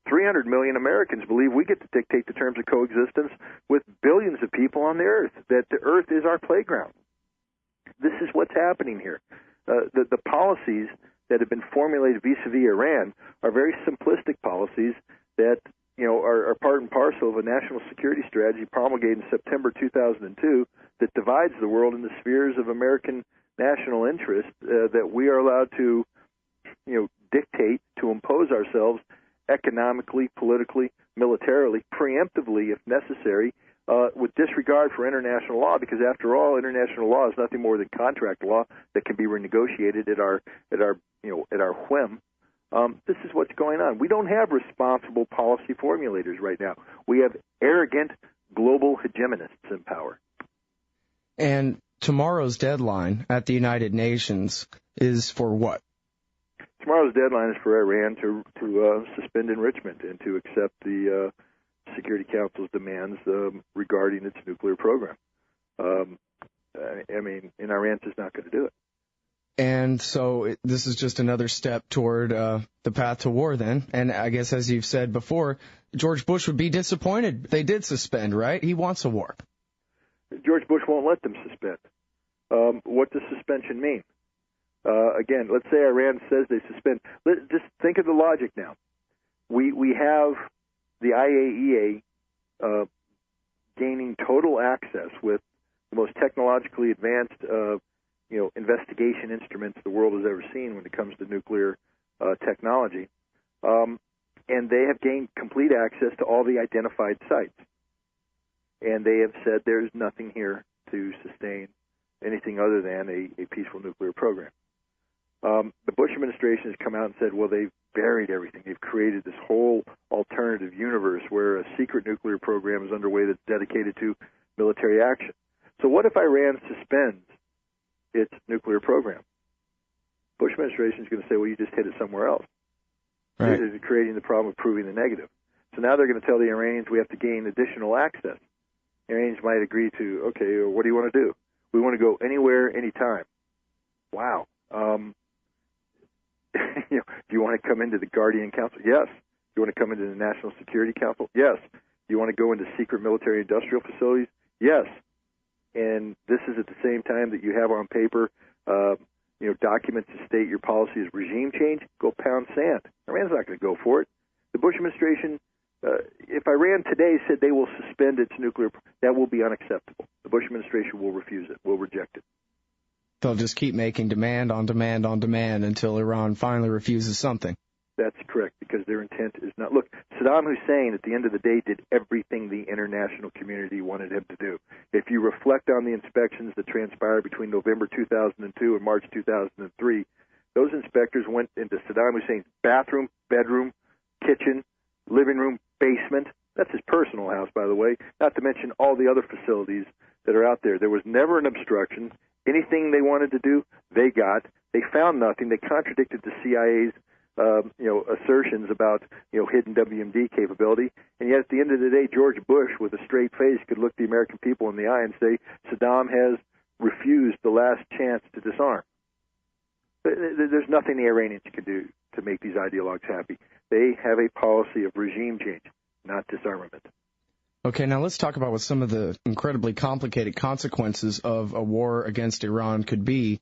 300 million Americans believe we get to dictate the terms of coexistence with billions of people on the earth, that the earth is our playground. This is what's happening here. The policies that have been formulated vis-a-vis Iran are very simplistic policies that are part and parcel of a national security strategy promulgated in September 2002 that divides the world into spheres of American national interest that we are allowed to, dictate, to impose ourselves economically, politically, militarily, preemptively if necessary, with disregard for international law. Because after all, international law is nothing more than contract law that can be renegotiated at our whim. This is what's going on. We don't have responsible policy formulators right now. We have arrogant global hegemonists in power. And tomorrow's deadline at the United Nations is for what? Tomorrow's deadline is for Iran to suspend enrichment and to accept the Security Council's demands regarding its nuclear program. And Iran's just not going to do it. And so this is just another step toward the path to war then. And I guess, as you've said before, George Bush would be disappointed. They did suspend, right? He wants a war. George Bush won't let them suspend. What does suspension mean? Again, let's say Iran says they suspend. Just think of the logic now. We have the IAEA gaining total access with the most technologically advanced investigation instruments the world has ever seen when it comes to nuclear technology. And they have gained complete access to all the identified sites. And they have said there's nothing here to sustain anything other than a peaceful nuclear program. The Bush administration has come out and said, well, they've buried everything. They've created this whole alternative universe where a secret nuclear program is underway that's dedicated to military action. So what if Iran suspends its nuclear program? Bush administration is going to say, well, you just hit it somewhere else. Right. It is creating the problem of proving the negative. So now they're going to tell the Iranians we have to gain additional access. The Iranians might agree to, okay, what do you want to do? We want to go anywhere, anytime. Wow. Do you want to come into the Guardian Council? Yes. Do you want to come into the National Security Council? Yes. Do you want to go into secret military industrial facilities? Yes. And this is at the same time that you have on paper, documents to state your policy is regime change. Go pound sand. Iran's not going to go for it. The Bush administration, if Iran today said they will suspend its nuclear, that will be unacceptable. The Bush administration will refuse it, will reject it. They'll just keep making demand on demand on demand until Iran finally refuses something. That's correct, because their intent is not... Look, Saddam Hussein, at the end of the day, did everything the international community wanted him to do. If you reflect on the inspections that transpired between November 2002 and March 2003, those inspectors went into Saddam Hussein's bathroom, bedroom, kitchen, living room, basement. That's his personal house, by the way, not to mention all the other facilities that are out there. There was never an obstruction. Anything they wanted to do, they got. They found nothing. They contradicted the CIA's assertions about, hidden WMD capability. And yet at the end of the day, George Bush, with a straight face, could look the American people in the eye and say, Saddam has refused the last chance to disarm. There's nothing the Iranians can do to make these ideologues happy. They have a policy of regime change, not disarmament. Okay, now let's talk about what some of the incredibly complicated consequences of a war against Iran could be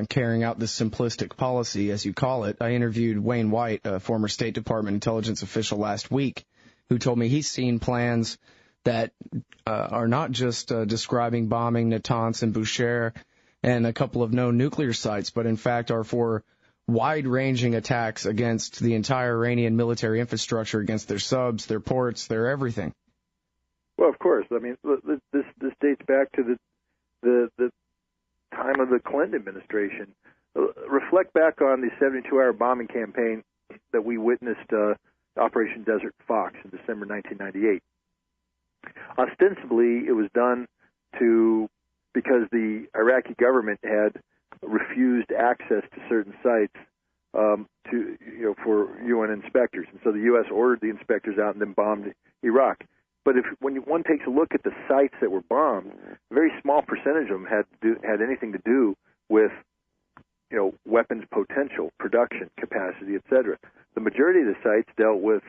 carrying out this simplistic policy, as you call it. I interviewed Wayne White, a former State Department intelligence official, last week, who told me he's seen plans that are not just describing bombing Natanz and Bushehr and a couple of known nuclear sites, but in fact are for wide-ranging attacks against the entire Iranian military infrastructure, against their subs, their ports, their everything. Well, of course. I mean, this dates back to the time of the Clinton administration. Reflect back on the 72-hour bombing campaign that we witnessed, Operation Desert Fox, in December 1998. Ostensibly, it was done because the Iraqi government had refused access to certain sites for UN inspectors, and so the U.S. ordered the inspectors out and then bombed Iraq. But when one takes a look at the sites that were bombed, a very small percentage of them had anything to do with weapons potential, production capacity, etc. The majority of the sites dealt with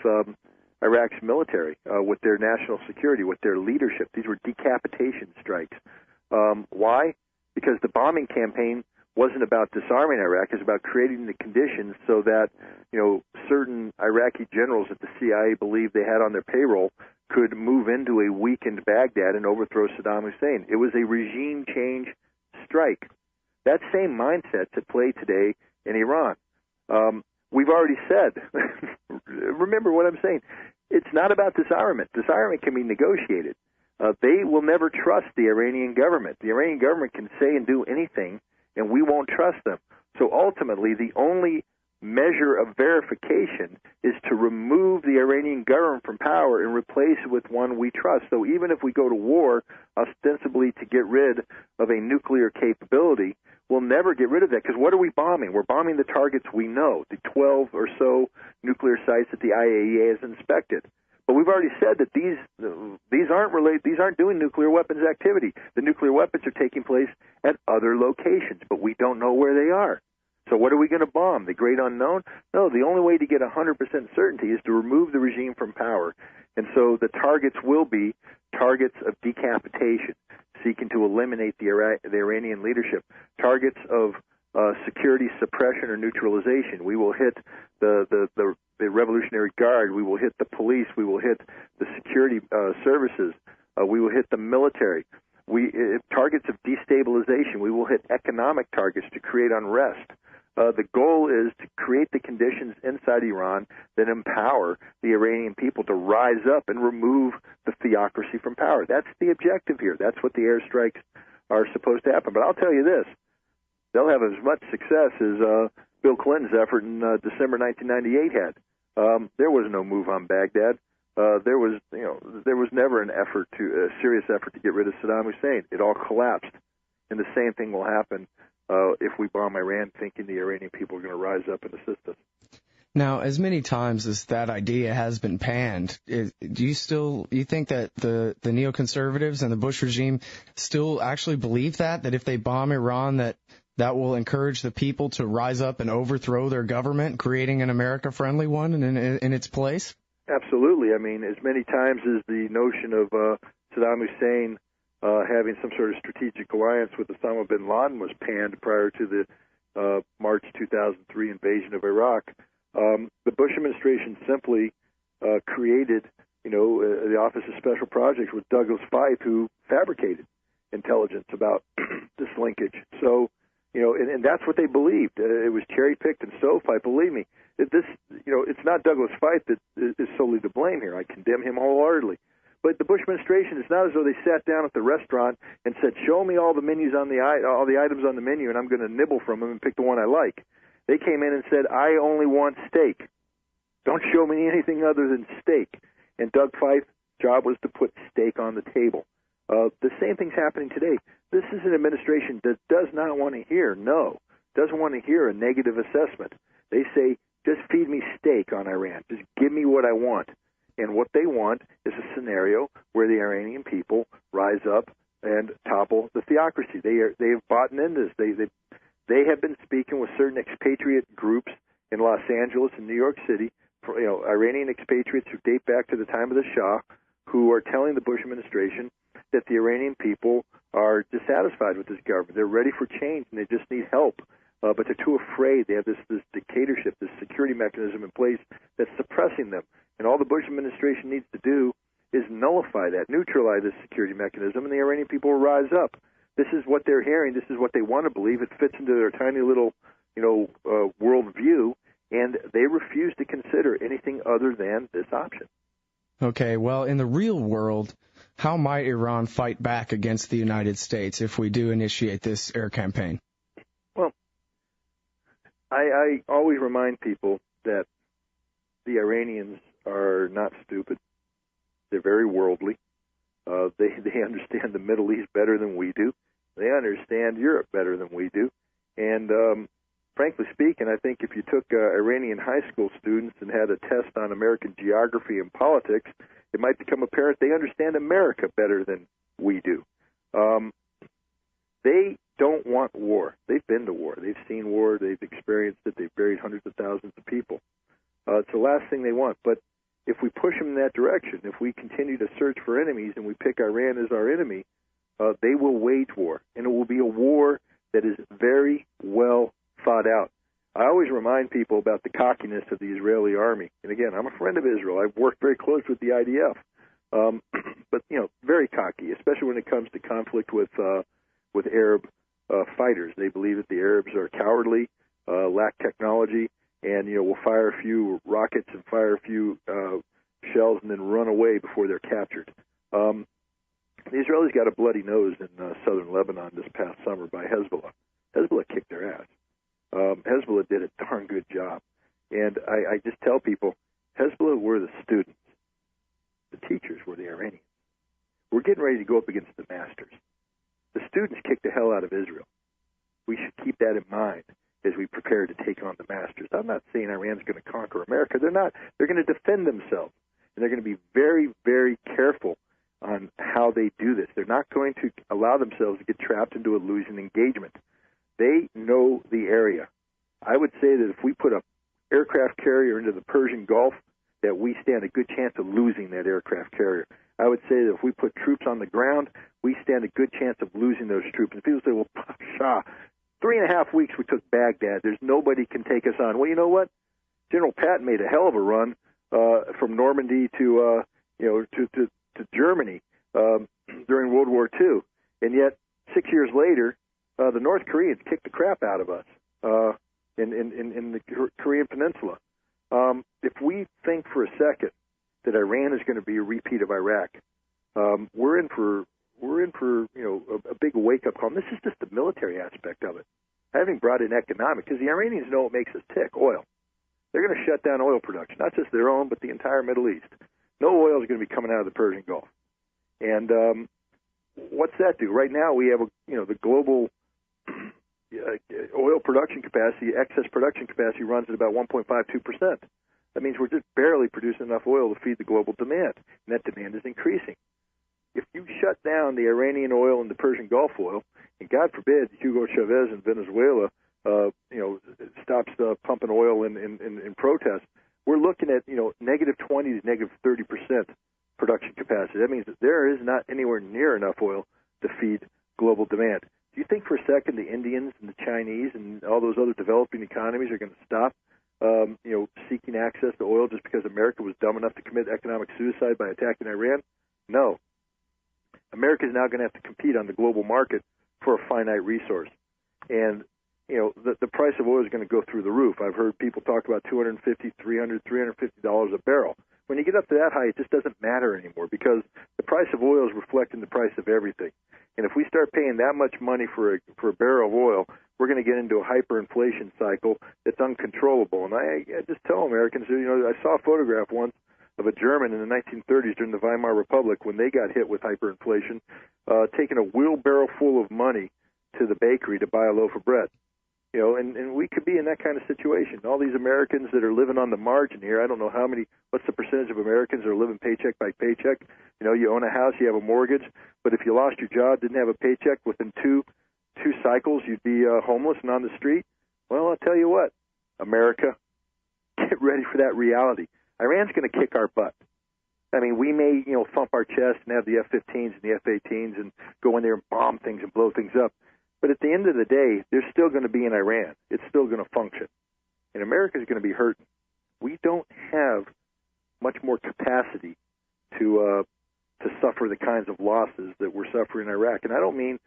Iraq's military, with their national security, with their leadership. These were decapitation strikes. Why? Because the bombing campaign wasn't about disarming Iraq. It was about creating the conditions so that certain Iraqi generals that the CIA believed they had on their payroll could move into a weakened Baghdad and overthrow Saddam Hussein. It was a regime change strike. That same mindset's at play today in Iran. We've already said, remember what I'm saying, it's not about disarmament. Disarmament can be negotiated. They will never trust the Iranian government. The Iranian government can say and do anything, and we won't trust them. So ultimately, the only measure of verification is to remove the Iranian government from power and replace it with one we trust. So even if we go to war ostensibly to get rid of a nuclear capability, we'll never get rid of that, because what are we bombing? We're bombing the targets we know, the 12 or so nuclear sites that the IAEA has inspected. But we've already said that these aren't doing nuclear weapons activity. The nuclear weapons are taking place at other locations, but we don't know where they are. So what are we going to bomb? The great unknown? No, the only way to get 100% certainty is to remove the regime from power. And so the targets will be targets of decapitation, seeking to eliminate the Iranian leadership, targets of security suppression or neutralization. We will hit the Revolutionary Guard. We will hit the police. We will hit the security services. We will hit the military. Targets of destabilization. We will hit economic targets to create unrest. The goal is to create the conditions inside Iran that empower the Iranian people to rise up and remove the theocracy from power. That's the objective here. That's what the airstrikes are supposed to happen. But I'll tell you this, they'll have as much success as Bill Clinton's effort in December 1998 had. There was no move on Baghdad. There was never a serious effort to get rid of Saddam Hussein. It all collapsed. And the same thing will happen if we bomb Iran, thinking the Iranian people are going to rise up and assist us. Now, as many times as that idea has been panned, do you think that the neoconservatives and the Bush regime still actually believe that if they bomb Iran, that will encourage the people to rise up and overthrow their government, creating an America-friendly one in its place? Absolutely. I mean, as many times as the notion of Saddam Hussein having some sort of strategic alliance with Osama bin Laden was panned prior to the March 2003 invasion of Iraq, the Bush administration simply created, the Office of Special Projects with Douglas Feith, who fabricated intelligence about this linkage. So, and that's what they believed. It was cherry-picked and stovepipe. Believe me, it's not Douglas Feith that is solely to blame here. I condemn him wholeheartedly. But the Bush administration, it's not as though they sat down at the restaurant and said, "Show me all the menus on all the items on the menu, and I'm going to nibble from them and pick the one I like." They came in and said, "I only want steak. Don't show me anything other than steak." And Doug Feith's job was to put steak on the table. The same thing's happening today. This is an administration that does not want to hear doesn't want to hear a negative assessment. They say, Just feed me steak on Iran. Just give me what I want. And what they want is a scenario where the Iranian people rise up and topple the theocracy. They have bought into this. They have been speaking with certain expatriate groups in Los Angeles and New York City, Iranian expatriates who date back to the time of the Shah, who are telling the Bush administration that the Iranian people are dissatisfied with this government. They're ready for change, and they just need help. But they're too afraid. They have this dictatorship, this security mechanism in place that's suppressing them. And all the Bush administration needs to do is nullify that, neutralize this security mechanism, and the Iranian people will rise up. This is what they're hearing. This is what they want to believe. It fits into their tiny little, world view, and they refuse to consider anything other than this option. Okay, well, in the real world, how might Iran fight back against the United States if we do initiate this air campaign? Well, I always remind people that the Iranians are not stupid. They're very worldly. They understand the Middle East better than we do. They understand Europe better than we do. And frankly speaking, I think if you took Iranian high school students and had a test on American geography and politics, it might become apparent they understand America better than we do. They don't want war. They've been to war. They've seen war. They've experienced it. They've buried hundreds of thousands of people. It's the last thing they want. But if we push them in that direction, if we continue to search for enemies and we pick Iran as our enemy, they will wage war. And it will be a war that is very well thought out. I always remind people about the cockiness of the Israeli army. And again, I'm a friend of Israel. I've worked very close with the IDF. But, very cocky, especially when it comes to conflict with Arab fighters. They believe that the Arabs are cowardly, lack technology, and, will fire a few rockets and fire a few shells and then run away before they're captured. The Israelis got a bloody nose in southern Lebanon this past summer by Hezbollah. Hezbollah kicked their ass. Hezbollah did a darn good job. And I just tell people, Hezbollah were the students. The teachers were the Iranians. We're getting ready to go up against the masters. The students kicked the hell out of Israel. We should keep that in mind as we prepare to take on the masters. I'm not saying Iran's going to conquer America. They're not. They're going to defend themselves. And they're going to be very, very careful on how they do this. They're not going to allow themselves to get trapped into a losing engagement. They know the area. I would say that if we put an aircraft carrier into the Persian Gulf, that we stand a good chance of losing that aircraft carrier. I would say that if we put troops on the ground, we stand a good chance of losing those troops. And people say, well, Shah, 3.5 weeks we took Baghdad. There's nobody can take us on. Well, you know what? General Patton made a hell of a run from Normandy to Germany during World War II. And yet, 6 years later, the North Koreans kicked the crap out of us in the Korean Peninsula. If we think for a second that Iran is going to be a repeat of Iraq, we're in for a big wake-up call. And this is just the military aspect of it. I haven't brought in economic, because the Iranians know what makes us tick, oil. They're going to shut down oil production, not just their own, but the entire Middle East. No oil is going to be coming out of the Persian Gulf. And what's that do? Right now we have the global oil production capacity, excess production capacity runs at about 1.52%. That means we're just barely producing enough oil to feed the global demand, and that demand is increasing. If you shut down the Iranian oil and the Persian Gulf oil, and God forbid Hugo Chavez in Venezuela, stops pumping oil in protest, we're looking at negative 20 to negative 30% production capacity. That means that there is not anywhere near enough oil to feed global demand. Do you think for a second the Indians and the Chinese and all those other developing economies are going to stop, seeking access to oil just because America was dumb enough to commit economic suicide by attacking Iran? No. America is now going to have to compete on the global market for a finite resource. And, the price of oil is going to go through the roof. I've heard people talk about $250, $300, $350 a barrel. When you get up to that high, it just doesn't matter anymore, because the price of oil is reflecting the price of everything. And if we start paying that much money for a barrel of oil, we're going to get into a hyperinflation cycle that's uncontrollable. And I just tell Americans, I saw a photograph once of a German in the 1930s during the Weimar Republic when they got hit with hyperinflation, taking a wheelbarrow full of money to the bakery to buy a loaf of bread. And we could be in that kind of situation. All these Americans that are living on the margin here, I don't know what's the percentage of Americans that are living paycheck by paycheck. You own a house, you have a mortgage, but if you lost your job, didn't have a paycheck, within two cycles, you'd be homeless and on the street. Well, I'll tell you what, America, get ready for that reality. Iran's going to kick our butt. I mean, we may, thump our chest and have the F-15s and the F-18s and go in there and bomb things and blow things up. But at the end of the day, they're still going to be in Iran. It's still going to function. And America's going to be hurting. We don't have much more capacity to suffer the kinds of losses that we're suffering in Iraq. And I don't mean,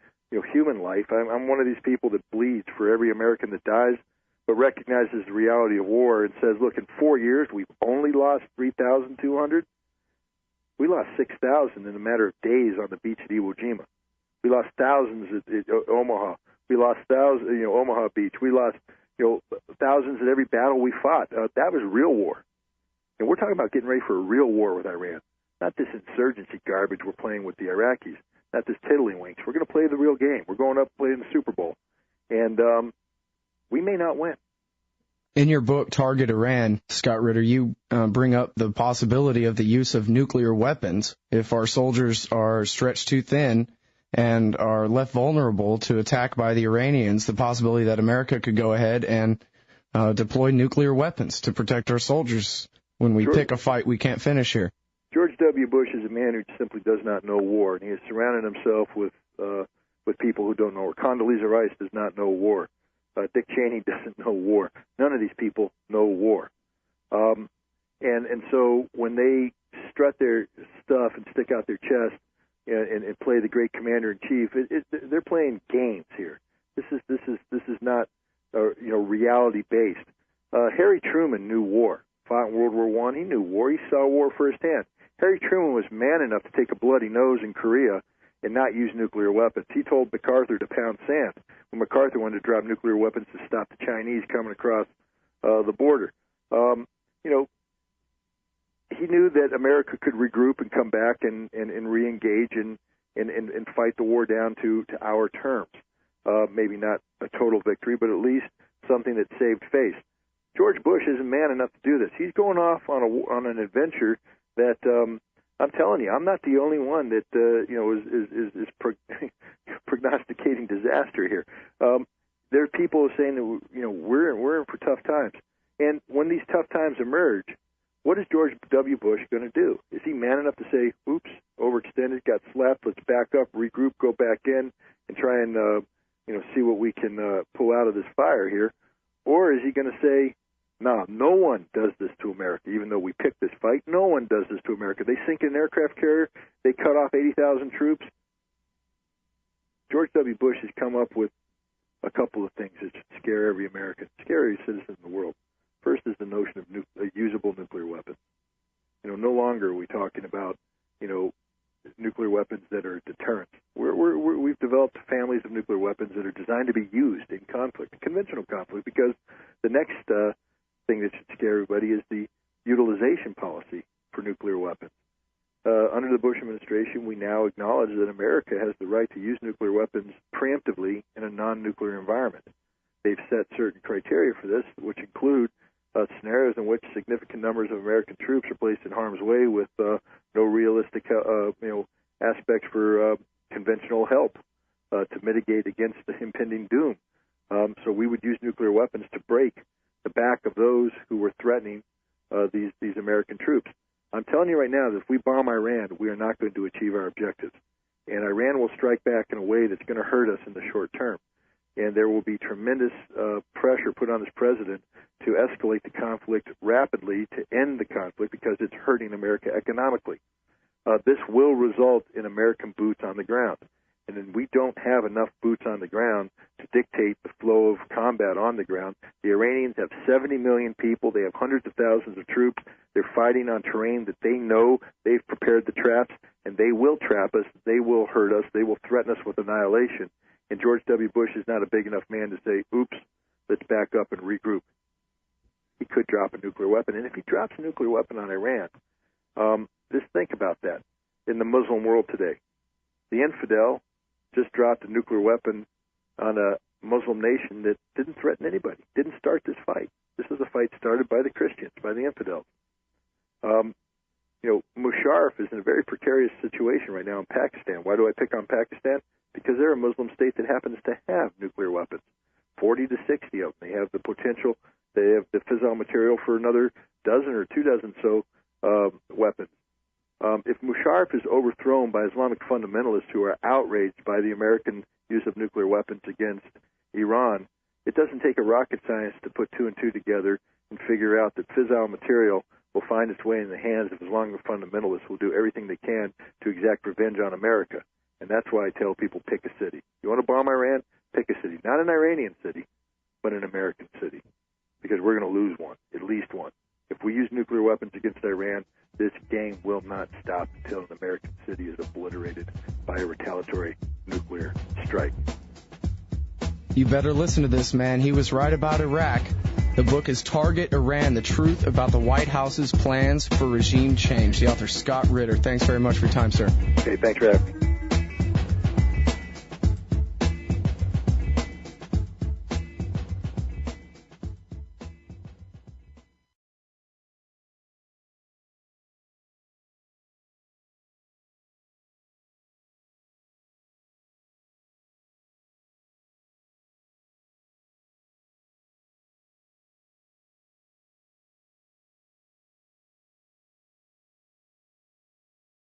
human life. I'm one of these people that bleeds for every American that dies, but recognizes the reality of war and says, look, in 4 years, we've only lost 3,200. We lost 6,000 in a matter of days on the beach at Iwo Jima. We lost thousands at Omaha. We lost thousands, Omaha Beach. We lost, thousands at every battle we fought. That was real war. And we're talking about getting ready for a real war with Iran, not this insurgency garbage we're playing with the Iraqis, not this tiddlywinks. We're going to play the real game. We're going up playing the Super Bowl. And we may not win. In your book, Target Iran, Scott Ritter, you bring up the possibility of the use of nuclear weapons if our soldiers are stretched too thin and are left vulnerable to attack by the Iranians, the possibility that America could go ahead and deploy nuclear weapons to protect our soldiers when we pick a fight we can't finish here. George W. Bush is a man who simply does not know war, and he has surrounded himself with people who don't know war. Condoleezza Rice does not know war. Dick Cheney doesn't know war. None of these people know war. And so when they strut their stuff and stick out their chest and play the great commander-in-chief, they're playing games here. This is not reality-based. Harry Truman knew war. Fought in World War I. He knew war. He saw war firsthand. Harry Truman was man enough to take a bloody nose in Korea and not use nuclear weapons. He told MacArthur to pound sand when MacArthur wanted to drop nuclear weapons to stop the Chinese coming across the border. He knew that America could regroup and come back and re-engage and fight the war down to our terms. Maybe not a total victory, but at least something that saved face. George Bush isn't man enough to do this. He's going off on an adventure that I'm telling you, I'm not the only one that is prognosticating disaster here. There are people saying that we're in for tough times, and when these tough times emerge, what is George W. Bush going to do? Is he man enough to say, "Oops, overextended, got slapped, let's back up, regroup, go back in, and try and see what we can pull out of this fire here," or is he going to say, no one does this to America, even though we picked this fight. No one does this to America. They sink an aircraft carrier. They cut off 80,000 troops. George W. Bush has come up with a couple of things that should scare every American, scare every citizen in the world. First is the notion of a usable nuclear weapon. No longer are we talking about, nuclear weapons that are deterrents. We've developed families of nuclear weapons that are designed to be used in conflict, conventional conflict, because the next thing that should scare everybody is the utilization policy for nuclear weapons. Under the Bush administration, we now acknowledge that America has the right to use nuclear weapons preemptively in a non-nuclear environment. They've set certain criteria for this, which include scenarios in which significant numbers of American troops are placed in harm's way with no realistic aspects for conventional help to mitigate against the impending doom. So we would use nuclear weapons to break the back of those who were threatening these American troops. I'm telling you right now that if we bomb Iran, we are not going to achieve our objectives. And Iran will strike back in a way that's going to hurt us in the short term. And there will be tremendous pressure put on this president to escalate the conflict rapidly to end the conflict because it's hurting America economically. This will result in American boots on the ground. And then we don't have enough boots on the ground to dictate the flow of combat on the ground. The Iranians have 70 million people. They have hundreds of thousands of troops. They're fighting on terrain that they know they've prepared the traps, and they will trap us. They will hurt us. They will threaten us with annihilation. And George W. Bush is not a big enough man to say, oops, let's back up and regroup. He could drop a nuclear weapon. And if he drops a nuclear weapon on Iran, just think about that in the Muslim world today. The infidel just dropped a nuclear weapon on Muslim nation that didn't threaten anybody, didn't start this fight. This was a fight started by the Christians, by the infidels. Musharraf is in a very precarious situation right now in Pakistan. Why do I pick on Pakistan? Because they're a Muslim state that happens to have nuclear weapons, 40 to 60 of them. They have the potential. They have the fissile material for another dozen or 2 dozen weapons. If Musharraf is overthrown by Islamic fundamentalists who are outraged by the American use of nuclear weapons against Iran, it doesn't take a rocket scientist to put 2 and 2 together and figure out that fissile material will find its way in the hands of Islamic fundamentalists who will do everything they can to exact revenge on America. And that's why I tell people, pick a city. You want to bomb Iran? Pick a city. Not an Iranian city, but an American city. Because we're going to lose one, at least one. If we use nuclear weapons against Iran, this game will not stop until an American city is obliterated by a retaliatory nuclear strike. You better listen to this, man. He was right about Iraq. The book is Target Iran, The Truth About the White House's Plans for Regime Change. The author, Scott Ritter. Thanks very much for your time, sir. Okay, thanks for having me.